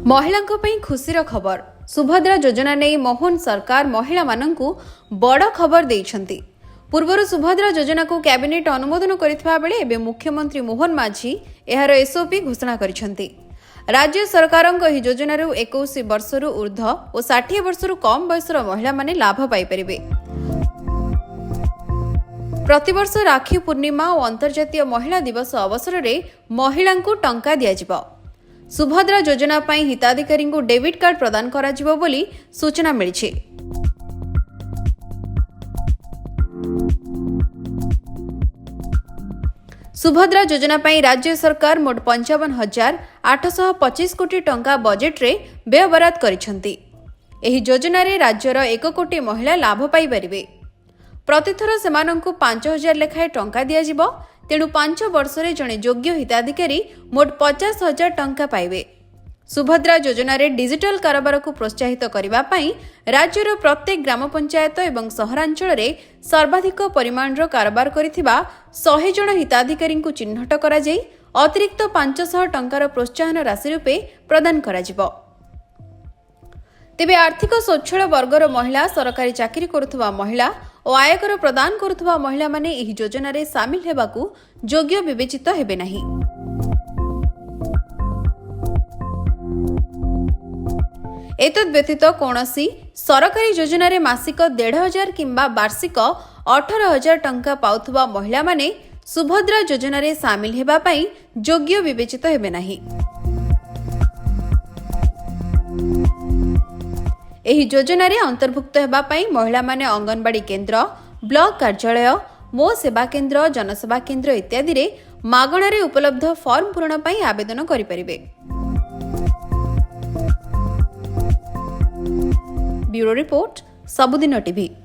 महिलांको पई खुशीर खबर। सुभद्रा योजना नहीं मोहन सरकार महिला मानंकु बड़ खबर देइछंती। पूर्वर सुभद्रा योजना को कैबिनेट अनुमोदन करितबा बेले एबे मुख्यमंत्री मोहन माझी एहार एसओपी घोषणा करिछंती। राज्य सरकारक एही योजना 21 वर्षरु ऊर्ध्व और 60 वर्षरु कम बयसर महिला माने लाभ पाई परिबे। प्रतिवर्ष राखी पूर्णिमा और अंतर्जातीय महिला दिवस अवसर में महिलांकु टंका दियाजिबो। सुभद्रा योजना पाई हिताधिकारी को डेबिट कार्ड प्रदान कराजिबो बोली सूचना मिली। सुभद्रा योजना पाई राज्य सरकार मोट 55,825 कोटी टंका बजेट रे व्ययबराद करिसेंती। एही योजना रे राज्यर 1 कोटी महिला लाभ पाई परिबे। प्रतिथर सेमानंकु 5,000 लेखाए टंका दियाजिबो। तेणु 5 वर्ष रे जणे योग्य हिताधिकारी मोट 50,000 टंका पाइबे। सुभद्रा योजना रे डिजिटल कारोबार को प्रोत्साहित करबा पई राज्यर प्रत्येक ग्राम पंचायत एवं सहरांचल रे सर्वाधिक परिमाण रो कारोबार करिथिबा 100 जण हिताधिकारी को चिन्हट करा जाई अतिरिक्त 500 टंकार प्रोत्साहन राशि रूपे प्रदान करा जिवो। तेबे आर्थिक स्वच्छल वर्गर महिला, सरकारी चाकरी करुथबा महिला और आयकर प्रदान करुथबा महिला माने एही योजना रे शामिल हेबाकू योग्य विवेचित हेबे नाही। एतद व्यतीत कौनसी सरकारी योजना रे मासिक 1,500 किंबा वार्षिक 18,000 टंका पाउथबा महिला माने सुभद्रा योजना रे शामिल हेबा पई योग्य विवेचित हेबे नाही। एही योजना रे अंतर्भुक्त हेबा पई महिला माने अंगनवाड़ी केंद्र, ब्लॉक कार्यालय, मो सेवा केंद्र, जनसेवा केंद्र इत्यादि रे मागणा रे उपलब्ध फॉर्म पूरण पई आवेदन करि परिबे। Bureau report, Sabudin TV.